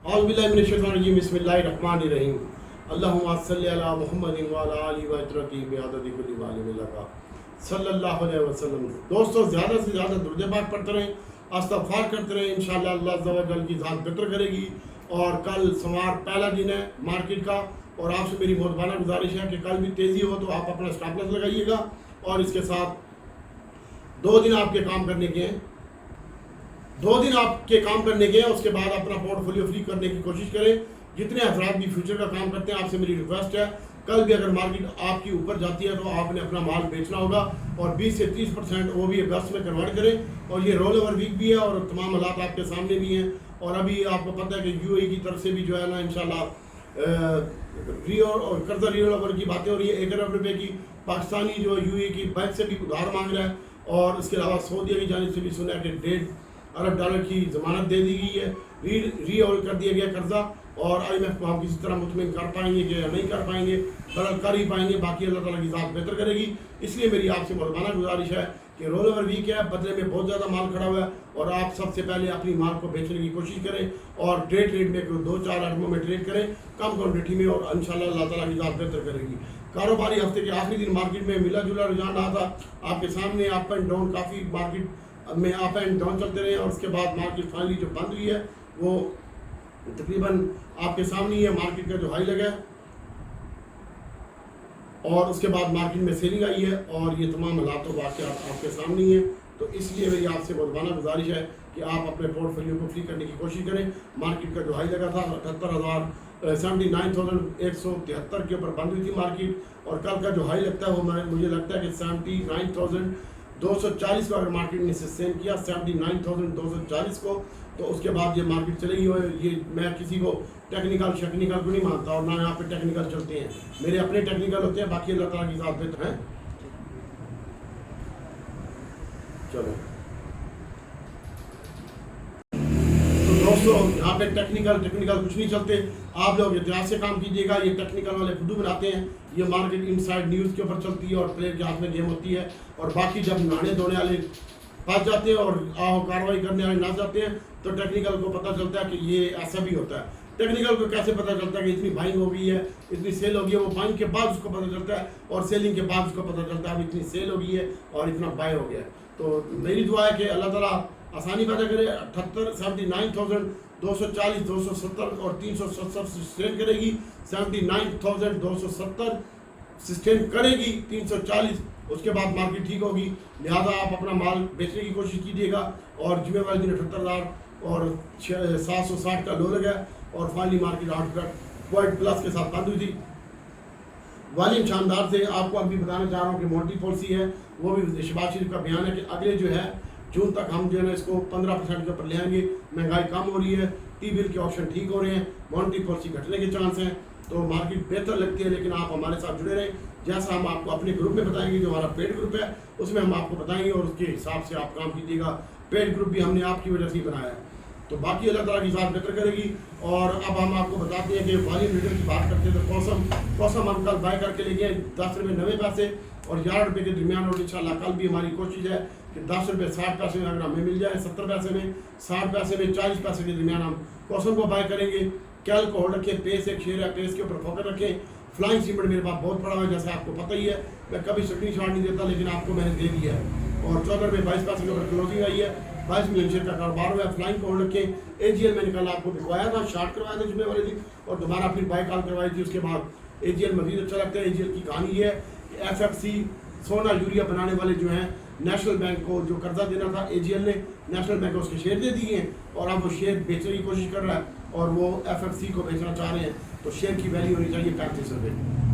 औज़ुबिल्लाहि बिस्मिल्लाहिर्रहमानिर्रहीम अल्लाहुम्मा सल्लि अला मुहम्मदिन व अला आलिहि व इत्रतिहि बिअददि कुल्लि मालिमिन लका सल्लल्लाहु अलैहि वसल्लम। दोस्तों, ज़्यादा से ज़्यादा दुरूद पाक पढ़ते रहें, इस्तग़फ़ार करते रहें। इंशाअल्लाह अल्लाह अज़्ज़ा व जल की ज़ात बेहतर करेगी। और कल सोमवार पहला दिन है मार्केट का, और आपसे मेरी मोहब्बाना गुजारिश है कि कल भी तेज़ी हो तो आप अपना स्टॉप लॉस लगाइएगा। और इसके साथ 2 दिन आपके काम करने के हैं, 2 दिन आपके काम करने के हैं। उसके बाद अपना पोर्टफोलियो फ्री करने की कोशिश करें। जितने हजरात भी फ्यूचर का काम करते हैं, आपसे मेरी रिक्वेस्ट है, कल भी अगर मार्केट आपकी ऊपर जाती है तो आपने अपना माल बेचना होगा, और 20 से 30% वो भी अगस्त में कन्वर्ट करें। और ये रोल ओवर वीक भी है और तमाम हालात आपके सामने भी हैं। और अभी आपको पता है कि यूएई की तरफ से भी जो है ना इंशाल्लाह रियो और कर्जा रियो ओवर की बातें हो रही है। 1 अरब रुपये की पाकिस्तानी जो यूएई की बैंक से भी उधार मांग रहा है। और इसके अलावा सऊदीया की जानिब से भी सुना है कि $1.5 अरब की ज़मानत दे दी गई है, रीओवर कर दिया गया कर्जा। और IMF को हम किसी तरह मुतमिन कर पाएंगे कि नहीं कर पाएंगे, बल्कि कर ही पाएंगे। बाकी अल्लाह ताला की ज़ात बेहतर करेगी। इसलिए मेरी आपसे मुहब्बाना गुजारिश है कि रोल ओवर वीक है, बदले में बहुत ज़्यादा माल खड़ा हुआ है, और आप सबसे पहले अपनी माल को बेचने की कोशिश करें। और ट्रेड में 2-4 आइटमों में ट्रेड करें, कम क्वान्टिटी में, और इंशाल्लाह अल्लाह ताला की ज़ात बेहतर करेगी। कारोबारी हफ्ते के आखिरी दिन मार्केट में मिला जुला रुझान रहा था आपके सामने। अप एंड डाउन, काफ़ी मार्केट में अप एंड डाउन चलते रहे। और उसके बाद मार्केट फाइनली जो बंद हुई है वो तकरीबन आपके सामने ही है। मार्केट का जो हाई लगा है और उसके बाद मार्केट में सेलिंग आई है, और ये तमाम हालात वाक़यात आपके सामने ही है। तो इसलिए मेरी आपसे मुहब्बाना गुजारिश है कि आप अपने पोर्टफोलियो को फ्री करने की कोशिश करें। मार्केट का जो हाई लगा था 79,173 के ऊपर बंद हुई थी मार्केट। और कल का जो हाई लगता है वो मुझे लगता है कि 79,240 को अगर मार्केट ने सस्टेन किया, 79,240 को, तो उसके बाद ये मार्केट चलेगी। और ये मैं किसी को टेक्निकल को नहीं मानता, और ना यहाँ पे टेक्निकल चलते हैं, मेरे अपने टेक्निकल होते हैं, बाकी अल्लाह ताला की ज़ात बेहतर है। चलो तो दोस्तों, यहाँ पे टेक्निकल कुछ नहीं चलते। आप लोग एहतियात से काम कीजिएगा। ये टेक्निकल वाले खुद बनाते हैं। ये मार्केट इनसाइड न्यूज़ के ऊपर चलती है और प्लेयर के हाथ में गेम होती है। और बाकी जब नहाने धोने वाले फंस जाते हैं और कार्रवाई करने वाले ना जाते हैं, तो टेक्निकल को पता चलता है कि ये ऐसा भी होता है। टेक्निकल को कैसे पता चलता है कि इतनी बाइंग हो गई है, इतनी सेल हो गई है? वो बाइंग के बाद उसको पता चलता है, और सेलिंग के बाद उसको पता चलता है अब इतनी सेल हो गई है और इतना बाय हो गया है। तो मेरी दुआ है कि अल्लाह ताला आसानी पैदा करे। 79,240, 270 और 370 सस्टेन करेगी। 79,270 सस्टेन करेगी, 340, उसके बाद मार्केट ठीक होगी। लिहाजा आप अपना माल बेचने की कोशिश कीजिएगा। और जुमे वाले दिन 78,000 और 760 का लो लगा, और फाइनली मार्केट 8 पॉइंट प्लस के साथ बंद हुई थी। वॉल्यूम शानदार से आपको अभी बताना चाह रहा हूँ कि मोटी पॉलिसी है, वो भी शहबाज शरीफ का बयान है कि अगले जो है जून तक हम जो है ना इसको 15% के ऊपर ले आएंगे। महंगाई कम हो रही है, टी बिल के ऑप्शन ठीक हो रहे हैं, मॉनेटरी पॉलिसी घटने के चांस हैं। तो मार्केट बेहतर लगती है, लेकिन आप हमारे साथ जुड़े रहें। जैसा हम आपको अपने ग्रुप में बताएंगे, जो हमारा पेड ग्रुप है उसमें हम आपको बताएंगे, और उसके हिसाब से आप काम कीजिएगा। पेड ग्रुप भी हमने आपकी वजह से ही बनाया है। तो बाकी अल्लाह ताला की ज़ात बेहतर करेगी। और अब हम आपको बताते हैं कि वॉल्यूम लीडर की बात करते हैं तो कौसम हम कल बाय करके ले गए 10 रुपये 90 पैसे और 11 रुपये के दरमियान। और इंशाल्लाह कल भी हमारी कोशिश है कि 10 रुपये 60 पैसे में अगर हमें मिल जाए, 70 पैसे में, 60 पैसे में, 40 पैसे के दरमियान हम कौसम को बाय करेंगे। कैल को होल्ड रखें, पेस एक शेयर है, पेस के ऊपर फोकस रखें। फ्लाइंग सीमेंट मेरे पास बहुत पड़ा हुआ है, जैसे आपको पता ही है, मैं कभी स्क्रीन शॉट नहीं देता, लेकिन आपको मैंने दे दिया है। और 14 रुपये 22 पैसे के ऊपर क्लोजिंग आई है। 22 मिलियन शेयर का कारोबार हुआ है। फ्लाइंग को होल्ड रखें। AGL मैंने कल आपको दिखवाया था, शार्ट करवाया था जुमे वाले दिन, और दोबारा फिर बाय कॉल करवाई थी। उसके बाद AGL मजीद अच्छा लगता है। AGL की कहानी ये है कि FFC सोना यूरिया बनाने वाले जो हैं, नेशनल बैंक को जो कर्जा देना था AGL ने, नेशनल बैंक को उसके शेयर दे दिए हैं, और अब वो शेयर बेचने की कोशिश कर रहा है, और वो FFC को बेचना चाह रहे हैं। तो शेयर की वैल्यू होनी चाहिए 35 रुपये।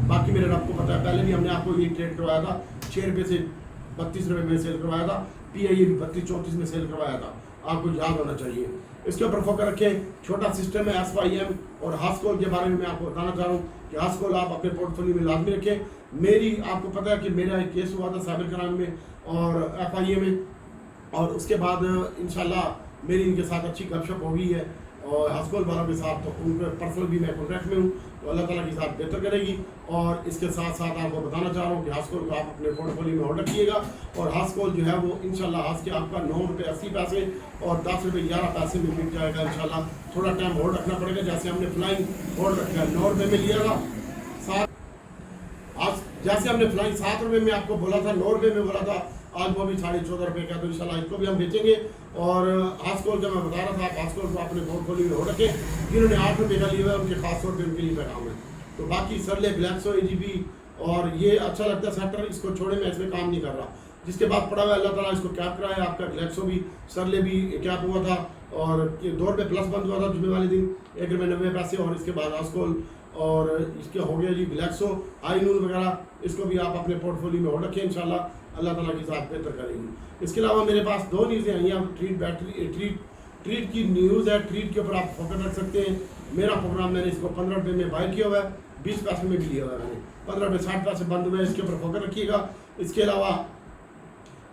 बाकी मेरे आपको पता है, पहले भी हमने आपको ये ट्रेड करवाया था, 6 रुपये से 32 रुपये में सेल करवाया था। PIA भी 32-34 में सेल करवाया था, आपको याद होना चाहिए। इसके ऊपर फोकस रखें। छोटा सिस्टम है SYM और हास्कोल के बारे में मैं आपको बताना चाह रहा हूँ कि हास्कोल आप अपने पोर्टफोलियो में लाजमी रखें। मेरी आपको पता है कि मेरा एक केस हुआ था साइबर क्राइम में और FIA में, और उसके बाद इंशाल्लाह मेरी इनके साथ अच्छी गपशप हो गई है। और हस्कोल वालों के साथ, तो उनके पर्सनल भी मैं कॉन्टैक्ट में हूँ, तो अल्लाह ताला की साथ बेहतर करेगी। और इसके साथ साथ आपको बताना चाह रहा हूँ कि हस्कोल को आप अपने पोर्टफोलियो में होल्ड रखिएगा। और हस्कोल जो है वो इंशाल्लाह हंस के आपका 9 रुपये 80 पैसे और 10 रुपये 11 पैसे में बिक जाएगा इंशाल्लाह। थोड़ा टाइम होल्ड रखना पड़ेगा, जैसे हमने फ्लाइंग होल्ड रखा है 9 रुपये में लिया था, आज जैसे हमने फ्लाइंग 7 रुपये में आपको बोला था, 9 रुपये में बोला था, आज वो भी 14.5 रुपये का, तो इंशाल्लाह इसको भी हम बेचेंगे। और हस्कोल का मैं बता रहा था, आप हस्कोल को अपने पोर्टफोलियो में हो रखे, जिन्होंने 8 रुपये का लिया हुआ है उनके खास तौर पर उनके लिए पैगाम है। तो बाकी सरले, ग्लैक्सो, AGB और ये अच्छा लगता है सेक्टर, इसको छोड़े मैं इसमें काम नहीं कर रहा। जिसके बाद पड़ा हुआ है, अल्लाह ताला इसको कैप कराया, आपका ग्लैक्सो भी, सरले भी कैप हुआ था और 2 रुपये प्लस बंद हुआ था जुमे वाले दिन, 1 रुपये 90 पैसे। और इसके बाद हस्कोल और इसके हो गया जी ग्लैक्सो, आईनूर वगैरह, इसको भी आप अपने पोर्टफोलियो में होल्ड रखें, इंशाल्लाह अल्लाह ताला की साथ बेहतर करेंगी। इसके अलावा मेरे पास 2 न्यूज़ें आई हैं। ट्रीट की न्यूज़ है, ट्रीट के ऊपर आप फोकस रख सकते हैं। मेरा प्रोग्राम मैंने इसको 15 रुपये में बाय किया हुआ है, 20 पैसे में भी लिया हुआ है मैंने, 15 रुपये 60 पैसे बंद हुए हैं, इसके ऊपर फोकस रखिएगा। इसके अलावा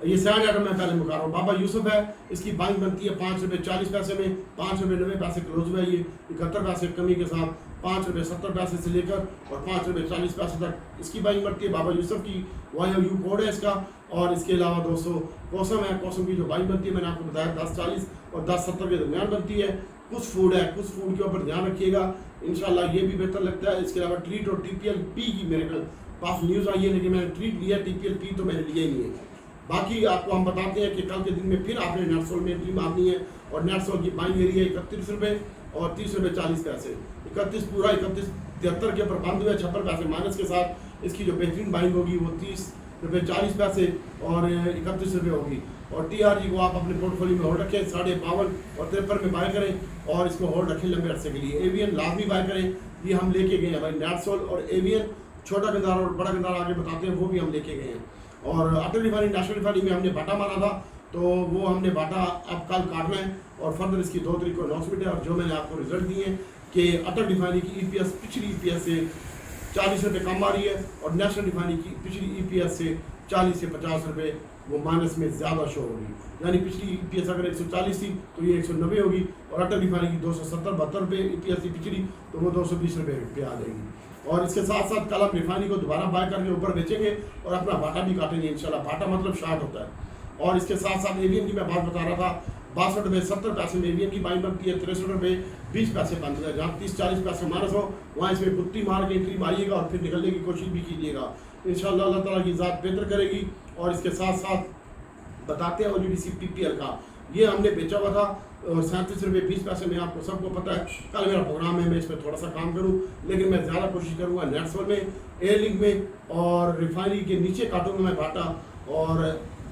ये सैड आइटम मैं पहले मुका रहा हूँ, बाबा यूसुफ है, इसकी बाइंग बनती है 5 रुपये 40 पैसे में, 5 रुपये 90 पैसे क्लोज हुआ है, ये 71 पैसे कमी के साथ 5 रुपये 70 पैसे से लेकर और 5 रुपये 40 पैसे तक इसकी बाइंग बनती है। बाबा यूसुफ की YOU कोड है इसका। और इसके अलावा दोस्तों कोसम है, कोसम की जो बाइंग बनती है मैंने आपको बताया 10.40 और 10.70 के दरमियान बनती है। कुछ फूड है, कुछ फूड के ऊपर ध्यान रखिएगा, इंशाल्लाह ये भी बेहतर लगता है। इसके अलावा ट्रीट और TPLP की मेरे पास न्यूज़ आई है, लेकिन मैंने ट्रीट लिया, TPLP तो मैंने लिया ही नहीं है। बाकी आपको हम बताते हैं कि कल के दिन में फिर आपने नेटसोल में एंट्री मारनी है और नेटसोल की बाइंग एरिया है 31 रुपये और 30 रुपये 40 पैसे। 31 पूरा 31.73 के ऊपर बंद हुए, 56 पैसे माइनस के साथ। इसकी जो बेहतरीन बाइंग होगी वो 30 रुपये 40 पैसे और 31 रुपये होगी। और TRG को आप अपने पोर्टफोलियो में होल्ड रखें, 52.5 और 53 में बाय करें और इसको होल्ड रखें लंबे अरसे के लिए। एवियन लाजमी बाय करें, ये हम लेके गए हैं भाई, नेटसोल और एवियन, छोटा गंदार और बड़ा गंदार आगे बताते हैं, वो भी हम लेके गए हैं। और अटल रिफाइनरी, नेशनल रिफाइनरी में हमने बाटा मारा था, तो वो हमने बाटा अब कल काटना है और फर्दर इसकी 2 तारीख को अनाउंसमेंट है। और जो मैंने आपको रिजल्ट दिए हैं कि अटल रिफाइनरी की EPS पिछली EPS से 40 रुपये कम आ रही है और नेशनल रिफाइनरी की पिछली EPS से 40 से 50 रुपये वो माइनस में ज़्यादा शो होगी। यानी पिछली EPS अगर 140 थी तो ये 190 होगी और अटल रिफाइनरी की 270-72 रुपये EPS थी पिछली, तो वो 220 रुपये पे आ जाएगी। और इसके साथ साथ कल आप रिफाइनरी को दोबारा बाय करके ऊपर बेचेंगे और अपना बाटा भी काटेंगे इंशाल्लाह। बाटा मतलब शार्ट होता है। और इसके साथ साथ एवियन की मैं बात बता रहा था, 62 रुपये 70 पैसे में एवियन की बाइंग बनती है, 63 रुपये 20 पैसे बंद है। जहाँ 30-40 पैसे माइनस हो वहाँ इसमें कुत्ती मार के एंट्री मारिएगा और फिर निकलने की कोशिश भी कीजिएगा, इंशाल्लाह अल्लाह ताला की ज़ात बेहतर करेगी। और इसके साथ साथ बताते हैं OGDC PPL का, ये हमने बेचा हुआ था 37 रुपये 20 पैसे में, आपको सबको पता है। कल मेरा प्रोग्राम है, मैं इस पर थोड़ा सा काम करूं, लेकिन मैं ज़्यादा कोशिश करूंगा नेटसोल में, एयरलिंक में और रिफाइनरी के नीचे काटूंगा मैं बाटा। और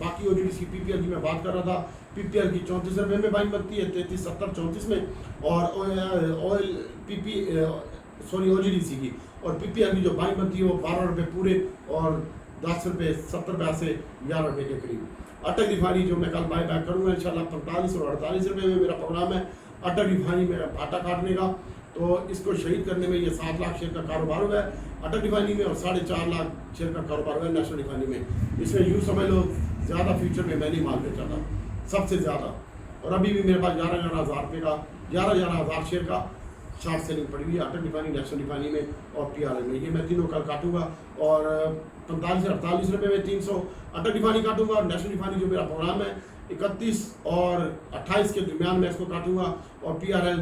बाकी OGDC PPL की मैं बात कर रहा था, PPL की 34 रुपये में बाइंग बनती है, 33-70-34 में। और OGDC की और PPL की जो बाइंग बनती है वो 12 रुपये पूरे और 10 रुपये 70 पैसे 11 रुपये के करीब। अटल रिफाइनरी जो मैं कल बाय बैक करूँगा इंशाल्लाह 45 और 48 रुपये में मेरा प्रोग्राम है अटल रिफाइनरी में आटा काटने का। तो इसको शहीद करने में ये 7 लाख शेयर का कारोबार हुआ है अटल रिफाइनरी में और 4.5 लाख शेयर का कारोबार हुआ है नेशनल रिफाइनरी में। इसमें यूँ समझ लो ज़्यादा फ्यूचर में मैं नहीं माल बेचा था, सबसे ज़्यादा। और अभी भी मेरे पास 11-11 हज़ार रुपये का 11-11 हज़ार शेयर का शॉर्ट सेलिंग पड़ी हुई है अटल रिफाइनरी, नेशनल रिफाइनरी में और PRL में। ये मैं तीनों कल काटूंगा और 45 से 48 रुपये में 300 अटल रिफाइनरी काटूंगा और नेशनल रिफाइनरी जो मेरा प्रोग्राम है 31 और 28 के दरमियान में इसको काटूंगा और PRL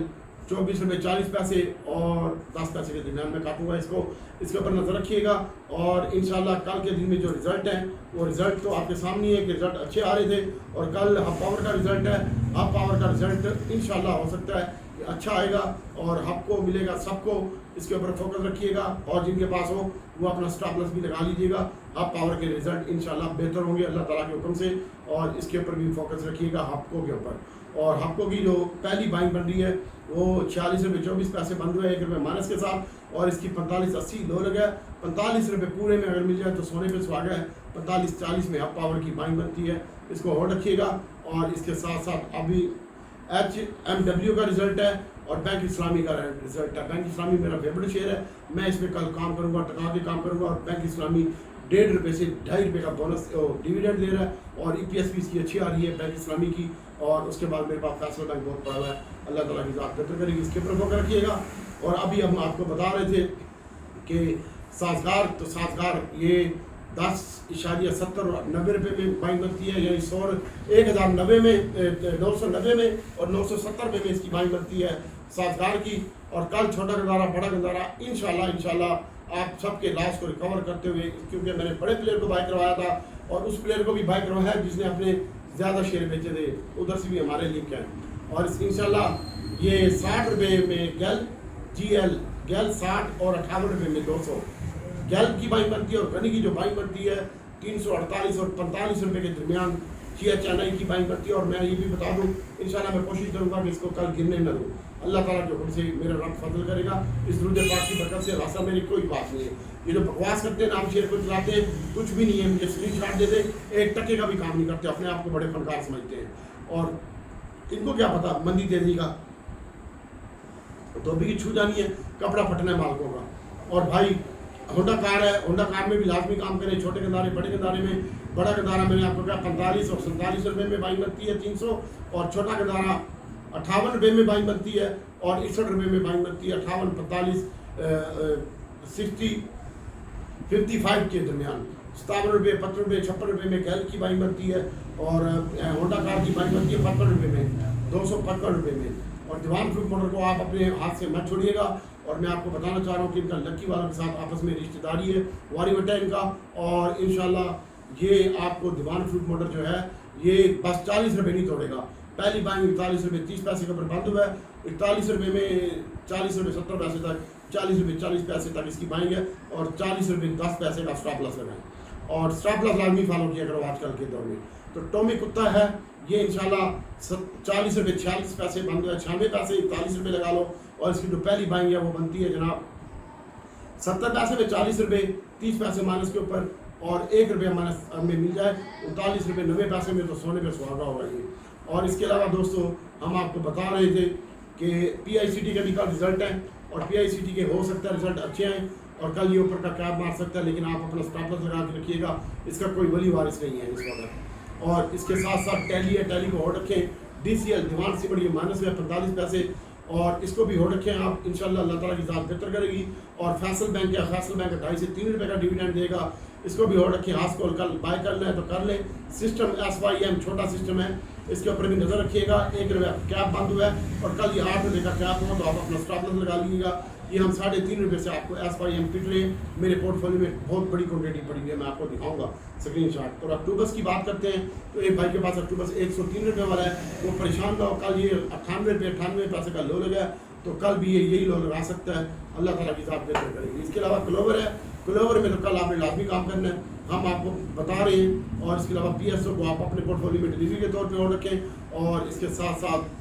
24 रुपये 40 पैसे और 10 पैसे के दरमियान में काटूंगा इसको। इसके ऊपर नजर रखिएगा और इंशाल्लाह कल के दिन में जो रिजल्ट है वो रिजल्ट तो आपके सामने है कि रिजल्ट अच्छे आ रहे थे। और कल हब पावर का रिजल्ट है, हब पावर का रिजल्ट इंशाल्लाह हो सकता है अच्छा आएगा और आपको मिलेगा सबको। इसके ऊपर फोकस रखिएगा और जिनके पास हो वो अपना स्टॉप लॉस भी लगा लीजिएगा। हब पावर के रिजल्ट इंशाल्लाह बेहतर होंगे अल्लाह ताला के हुक्म से। और इसके ऊपर भी फोकस रखिएगा हब्को के ऊपर। और हब्को की जो पहली बाइंग बन रही है वो 46 रुपये 24 पैसे बंद हुए, 1 रुपये माइनस के साथ। और इसकी 45-80 लो लगा है, 45 रुपये पूरे में अगर मिल जाए तो सोने पे सुहागा है। 45-40 में हब पावर की बाइंग बनती है, इसको होल्ड रखिएगा। और इसके साथ साथ अभी HMW का रिजल्ट है और बैंक इस्लामी का रिजल्ट है। बैंक इस्लामी मेरा फेवरेट शेयर है, मैं इसमें कल काम करूंगा, टका के काम करूंगा। और बैंक इस्लामी 1.5 रुपये से 2.5 रुपये का बोनस डिविडेंड दे रहा है और EPS भी इसकी अच्छी आ रही है बैंक इस्लामी की। और उसके बाद मेरे पास फैसल बैंक बहुत पड़ा हुआ है, अल्लाह ताला की ज़ात बेहतर करेगी, इसके ऊपर फोकस रखिएगा। और अभी हम आपको बता रहे थे कि साजगार ये 10.70 और 90 रुपये में बाइंग बनती है, यानी 1090 में 990 में और 970 रुपये में इसकी बाइंग बनती है साजगार की। और कल छोटा गंदारा बड़ा गंदारा इंशाल्लाह आप सबके लॉस को रिकवर करते हुए, क्योंकि मैंने बड़े प्लेयर को बाय करवाया था और उस प्लेयर को भी बाय करवाया है जिसने अपने ज़्यादा शेयर बेचे थे, उधर से भी हमारे लिंक हैं। और इंशाल्लाह ये 60 रुपये में गैल 60 और 58 रुपये में 200 गैल की बाइंग बनती है। और गनी की जो बाइंग बनती है 348 और 45 रुपये के दरमियान चिया चेन्नई की बाइंग बनती है। और मैं ये भी बता दूँ, इंशाल्लाह मैं कोशिश करूँगा कि इसको कल गिरने न दूँ। अल्लाह ताला के हुक्म से मेरा रब फजल करेगा, इस दुरूद पाक की बरकत से। रास्ता मेरी कोई बात नहीं है, ये जो बकवास करते हैं नाम शेयर को चलाते हैं, कुछ भी नहीं है, मुझे स्क्रीनशॉट दे दे, 1 टके का भी काम नहीं करते, अपने आप को बड़े फनकार समझते हैं। और इनको क्या पता मंदी तेजी का, धोबी की छू जानी है, कपड़ा फटना है मालकों का। और भाई होंडा कार है, होंडा कार में भी लाजमी काम करें, छोटे गंदारे बड़े गंदारे में। बड़ा गंदारा मैंने आपको कहा 45 और 47 रुपये में बाइंग बनती है 300, और छोटा गंदारा 58 रुपये में बाइंग बनती है और 61 रुपये में बाइंग बनती है। 58, 45, 60, 55 के दरमियान 57 रुपये, 55 रुपये, 56 रुपये में गैल की बाइंग बनती है। और होंडा कार की बाइंग बनती है 55 रुपये में, 255 रुपये में। और दीवान फ्रूट मोटर को आप अपने हाथ से मत छोड़िएगा। और मैं आपको बताना चाह रहा हूँ कि इनका लक्की वालों के साथ आपस में रिश्तेदारी है, वारी वटा इनका। और इंशाल्लाह ये आपको दीवान फ्रूट मोटर जो है ये बस 40 रुपये नहीं तोड़ेगा। पहली बाइंग 41 रुपये 30 पैसे का बंद हुआ है, 41 रुपये में 40 रुपये 70 पैसे तक, 40 रुपये 40 पैसे तक इसकी बाइंग है। और 40 रुपये 10 पैसे का स्टॉप लॉस लगाएं। और स्टॉप लॉस लाजमी फॉलो किया करो आजकल के दौर में। तो टॉमी कुत्ता है ये इंशाल्लाह 40 रुपये 46 पैसे बंद हुआ है, 96 पैसे 41 रुपये लगा लो। और इसकी जो पहली बाइंग है वो बनती है जनाब 70 पैसे में 40 रुपये 30 पैसे माइनस के ऊपर, और 1 रुपये माइनस में मिल जाए 39 रुपये 90 पैसे में, तो सोने पे सुहागा होगा ये। और इसके अलावा दोस्तों हम आपको बता रहे थे कि PICT के भी कल रिजल्ट है, और PICT के हो सकता है रिजल्ट अच्छे हैं और कल ये ऊपर का कैप मार सकता है, लेकिन आप अपना स्टॉप लॉस लगा के रखिएगा, इसका कोई वली वारिस नहीं है इस वक्त। और इसके साथ साथ टैली है, टैली को होल्ड रखें। DCL दीवान सीमेंट ये माइनस में 45 पैसे, और इसको भी होल्ड रखें आप, इंशाल्लाह अल्लाह ताला की ज़ात बेहतर करेगी। और फैसल बैंक है, फैसल बैंक 2.5 से 3 रुपये का डिविडेंड देगा, इसको भी होल्ड रखें। हाथ को कल बाय करना है तो कर लें। सिस्टम SYM छोटा सिस्टम है, इसके ऊपर भी नज़र रखिएगा। 1 रुपये कैप बंद हुआ है और कल ये 8 रुपये का कैप हो, तो आप अपना स्टॉप लॉस लगा लीजिएगा। ये हम 3.5 रुपये से आपको SYM पिट रहे हैं। मेरे पोर्टफोलियो में बहुत बड़ी क्वान्टिटी पड़ी हुई है, मैं आपको दिखाऊंगा स्क्रीनशॉट। तो अक्टूबस की बात करते हैं तो एक भाई के पास अक्टूबस 103 रुपये वाला है, वो परेशान ना हो। कल ये 98 रुपये 98 पैसे का लो लगा है, तो कल भी ये यही लो लगा सकता है। अल्लाह ताला की ज़ात बेहतर करेगी। इसके अलावा क्लोवर है, क्लोवर में तो कल आपने लाजमी काम करना है, हम आपको बता रहे हैं। और इसके अलावा PSO को आप अपने पोर्टफोलियो में डिलीवरी के तौर पे होल्ड रखें। और इसके साथ साथ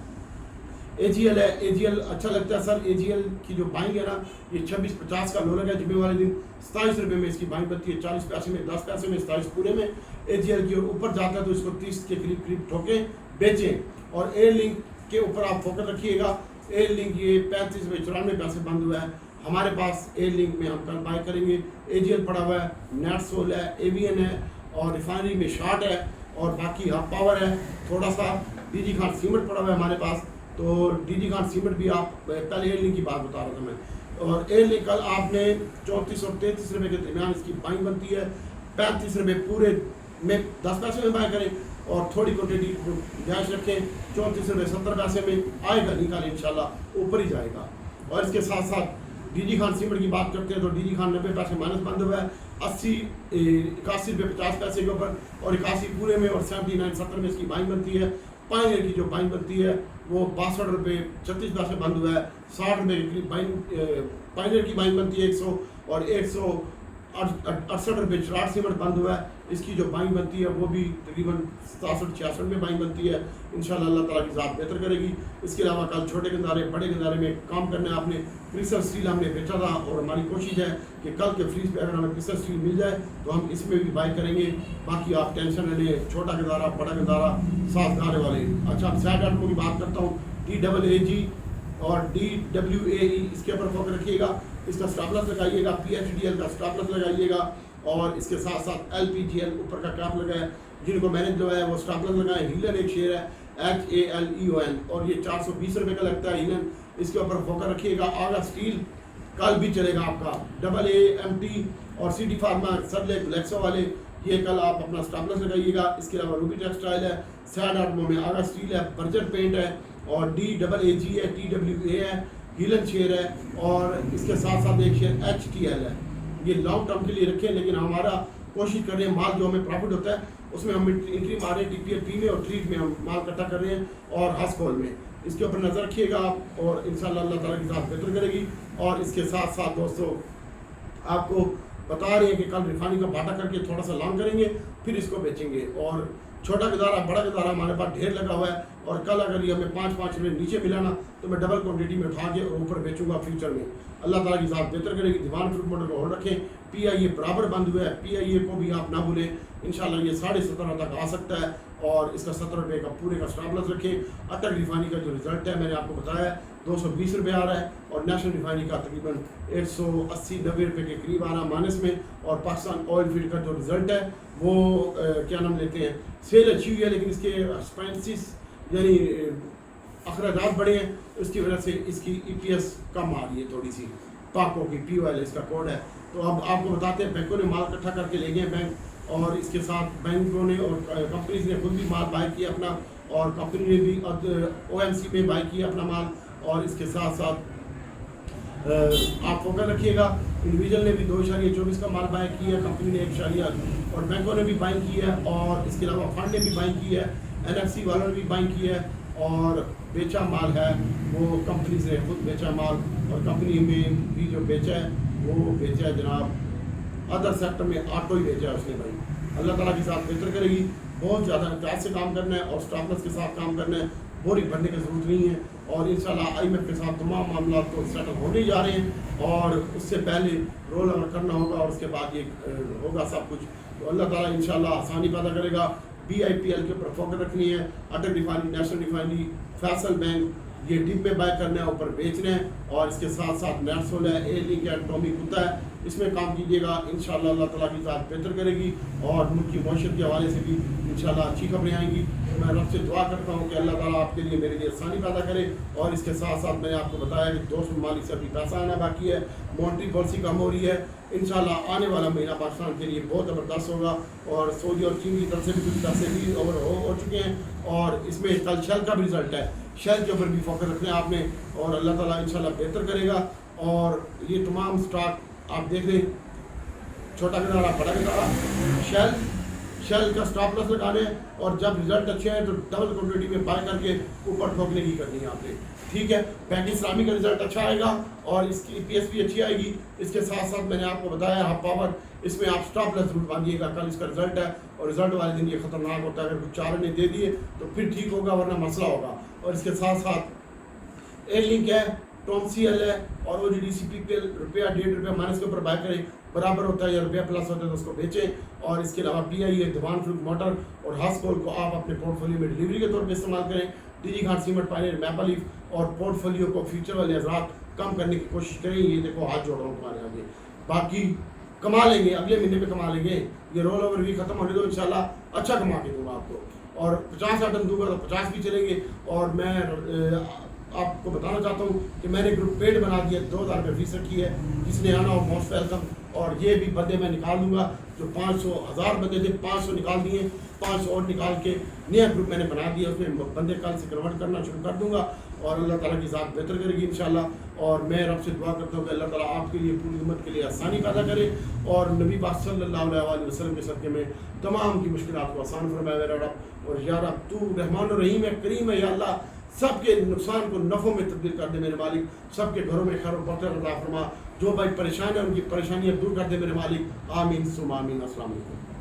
AGL है, AGL अच्छा लगता है सर। AGL की जो बाइंग है ना, ये 26.50 का लो लगा है, जुम्मे वाले दिन 27 रुपये में इसकी बाइंग बनती है, 40 पैसे में, 10 पैसे में, 27 पूरे में। AGL की ओर ऊपर जाता है तो इसको 30 के करीब ठोकें, बेचें। और एयर लिंक के ऊपर आप फोकस रखिएगा। एयर लिंक ये 35 रुपये 94 पैसे बंद हुआ है हमारे पास। एयर लिंक में हम कल बाय करेंगे। AGL पड़ा हुआ है, नेटसोल है, AVN है, और रिफाइनरी में शार्ट है, और बाकी हब पावर है थोड़ा सा। DG खान सीमेंट पड़ा हुआ है हमारे पास, तो DG खान सीमेंट भी आप, पहले एयर लिंक की बात बता रहा था मैं। और एयर लिंक कल आपने 34 और 33 रुपये के दरमियान इसकी बाइंग बनती है। 35 रुपये पूरे में 10 पैसे में बाय करें, और थोड़ी क्वान्टिटी गैस रखें। 34 रुपये 70 पैसे में आएगा, निकाल इंशाल्लाह ऊपर ही जाएगा। और इसके साथ साथ DG खान सीमेंट की बात करते हैं तो DG खान 90 पैसे माइनस बंद हुआ है, 81 रुपये 50 पैसे के ऊपर, और 81 पूरे में, और 79 70 में इसकी बाइंग बनती है। पाइनियर की जो बाइंग बनती है वो 62 रुपये 36 पैसे बंद हुआ है। 60 रुपये की बाइंग पाइनियर की बाइंग बनती है 100, और 168 रुपये चिराग सीमेंट बंद हुआ है, इसकी जो बाइंग बनती है वो भी तकरीबन 67-66 में बाइंग बनती है। इंशाल्लाह अल्लाह ताला की ज़ात बेहतर करेगी। इसके अलावा कल छोटे गंदारे बड़े गंदारे में काम करना है आपने। क्रिस्टल स्टील हमने बेचा था, और हमारी कोशिश है कि कल के फ्रीज पे अगर हमें क्रिस्टल स्टील मिल जाए तो हम इसमें भी बाय करेंगे। बाकी आप टेंशन न लें, छोटा गंदारा बड़ा गंदारा साथ गारे वाले। अच्छा, अब सैड आटमों की बात करता हूँ। TAAG और DWAE इसके ऊपर फोकस रखिएगा, इसका स्टॉप लॉस लगाइएगा। PHDL का स्टॉप लॉस लगाइएगा। और इसके साथ साथ LPGL ऊपर का कैप लगाए, जिनको मैंने जो है वो स्टॉप लॉस लगाए। हीलन एक शेयर है, HALEON, और ये 420 रुपये का लगता है हीलन। इसके ऊपर फोकस रखिएगा। आगा स्टील कल भी चलेगा आपका, AAMT और सिटी फार्मा सदले लेक्सो वाले, ये कल आप अपना स्टॉपलॉस लगाइएगा। इसके अलावा रूबी टेक्सटाइल है, सैड आर्टमो में आगा स्टील है, बर्जर पेंट है, और DAAG है, TWA है, हीलन शेयर है, और इसके साथ साथ एक शेयर HTL है। ये लॉन्ग टर्म के लिए रखें, लेकिन हमारा कोशिश कर रहे हैं माल जो हमें प्रॉफिट होता है उसमें हम एंट्री मारे TPFP में और ट्रीट में हम माल इकट्ठा कर रहे हैं, और हस्कोल में। इसके ऊपर नज़र रखिएगा आप, और इंशाल्लाह अल्लाह ताला की ज़ात बेहतर करेगी। और इसके साथ साथ दोस्तों आपको बता रहे हैं कि कल रिफाइनरी का बाटा करके थोड़ा सा लॉन्ग करेंगे, फिर इसको बेचेंगे। और छोटा गदारा बड़ा गदारा हमारे पास ढेर लगा हुआ है, और कल अगर ये हमें 5-5 रुपये नीचे मिला ना तो मैं डबल क्वांटिटी में उठा के और ऊपर बेचूंगा फ्यूचर में। अल्लाह ताला की ज़ात बेहतर करेगी। दीवान फ्रूट मोटर को और रखें। PIA बराबर बंद हुआ है, PIA को भी आप ना भूलें। इंशाल्लाह ये 17.5 तक आ सकता है, और इसका 17 रुपये का पूरे का स्टॉप लॉस रखें। अटक रिफाइनरी का जो रिजल्ट है मैंने आपको बताया 220 रुपये आ रहा है, और नेशनल रिफाइनरी का तकरीबन 180-90 रुपये के करीब आ रहा है माइनस में। और पाकिस्तान ऑयल फील्ड का जो रिजल्ट है वो क्या नाम लेते हैं, सेल अच्छी हुई है, लेकिन इसके एक्सपेंसिस यानी अखराजात बढ़े हैं, उसकी वजह से इसकी EPS कम आ रही है थोड़ी सी। पाको की POL इसका कोड है। तो अब आपको बताते हैं बैंकों ने माल इकट्ठा करके ले गए बैंक, और इसके साथ बैंकों ने और कंपनीज ने खुद भी माल बाय किया अपना, और कंपनी ने भी OMC में बाय किया अपना माल। और इसके साथ साथ आप फोकस रखिएगा। इंडिविजुअल ने भी 2.24 का माल बाय किया, कंपनी ने 1, और बैंकों ने भी बाय की है, और इसके अलावा फंड ने भी बाय की है, NFC वालों ने भी बाय की है, और बेचा माल है वो कंपनी से खुद बेचा माल, और कंपनी में भी जो बेचा है वो बेचा है जनाब अदर सेक्टर में ऑटो ही बेचा है उसने भाई। अल्लाह ताला के साथ बेहतर करेगी। बहुत ज़्यादा एहतियात से काम करना है, और स्टॉप लॉस के साथ काम करना है। बोरी भरने की ज़रूरत नहीं है, और इंशाल्लाह IMF के साथ तमाम मामला तो सेटल होने जा रहे हैं, और उससे पहले रोल ओवर करना होगा, और उसके बाद ये होगा सब कुछ। तो अल्लाह ताला इंशाल्लाह आसानी पैदा करेगा। BIPL के ऊपर फोकस रखनी है। अटक refinery, national refinery, Faisal bank, ये डिप में बाय करना है, ऊपर बेचना है। और इसके साथ साथ नेटसोल है, A-Link है, एटॉमिक होता है, इसमें काम कीजिएगा। इंशाल्लाह अल्लाह ताला की ज़ात बेहतर करेगी, और मुल्क की मौशत के हवाले से भी इंशाल्लाह अच्छी खबरें आएंगी। तो मैं रब से दुआ करता हूँ कि अल्लाह ताला आपके लिए मेरे लिए आसानी पैदा करे। और इसके साथ साथ मैंने आपको बताया कि 200 ममालिक से अभी पैसा आना बाकी है, मॉनेटरी पॉलिसी कम हो रही है। इंशाल्लाह आने वाला महीना पाकिस्तान के लिए बहुत ज़बरदस्त होगा, और सऊदी और चीन की तरफ से भी कुछ पैसे भी ओवर हो चुके हैं, और इसमें कल शेल का भी रिजल्ट है। शेल के ऊपर भी फोकस रखना है आपने, और अल्लाह ताला इंशाल्लाह बेहतर करेगा। और ये तमाम स्टॉक आप देख लें, छोटा गदारा, बड़ा गदारा, शेल का स्टॉप लॉस लगाने, और जब रिजल्ट अच्छे हैं तो डबल क्वांटिटी में बाय करके ऊपर ठोकने की करनी है आपने। ठीक है, बैंक इस्लामी का रिजल्ट अच्छा आएगा, और इसकी EPS भी अच्छी आएगी। इसके साथ साथ मैंने आपको बताया हब पावर, इसमें आप स्टॉप लॉस जरूर बांधिएगा। कल इसका रिजल्ट है, और रिजल्ट वाले दिन ये खतरनाक होता है। अगर कुछ चार ने दे दिए तो फिर ठीक होगा, वरना मसला होगा। और इसके साथ साथ A-Link है, TOMCL है, और OGDCPPL ₹1.5 माइनस के ऊपर बाय करें, बराबर होता है या रुपया प्लस होता है तो उसको बेचें। और इसके अलावा PIA, दीवान फ्रूट मोटर और हस्कोल को आप अपने पोर्टफोलियो में डिलीवरी के तौर पर इस्तेमाल करें। DG Khan cement, Pioneer, maple leaf और पोर्टफोलियो को फ्यूचर वाले हजरात कम करने की कोशिश करें। ये देखो हाथ जोड़ रहा हूँ तुम्हारे आगे, बाकी कमा लेंगे, अगले महीने पे कमा लेंगे। ये रोल ओवर भी खत्म होने दो, इंशाल्लाह अच्छा कमा के दूंगा आपको, और 50 आइटम दूंगा तो 50 भी चलेंगे। और मैं आपको बताना चाहता हूँ कि मैंने ग्रुप पेड बना दिया, 2000 रुपये फीस रखी है, जिसने आना हो मोस्ट वेलकम। और ये भी बंदे मैं निकाल दूंगा, जो 500,000 बंदे थे 500 निकाल दिए, 500 और निकाल के नया ग्रुप मैंने बना दिया, उसमें बंदे कल से कन्वर्ट करना शुरू कर दूंगा। और अल्लाह ताला की ज़ात बेहतर करेगी इंशाल्लाह। और मैं रब से दुआ करता हूँ कि अल्लाह ताला आपके लिए, पूरी उम्मत के लिए आसानी पैदा करे, और नबी पाक सल्लल्लाहु अलैहि वसल्लम के सदक़े में तमाम की मुश्किलात को आसान फरमाए मेरा रब। और या रब तू रहमान रहीम है, करीम है, या अल्लाह सबके नुकसान को नफ़ों में तब्दील कर दे मेरे मालिक, सबके घरों में खैर बरकत अता फरमा, जो भाई परेशान है उनकी परेशानियाँ दूर कर दे मेरे मालिक। आमीन सुम आमीन। अस्सलाम वालेकुम।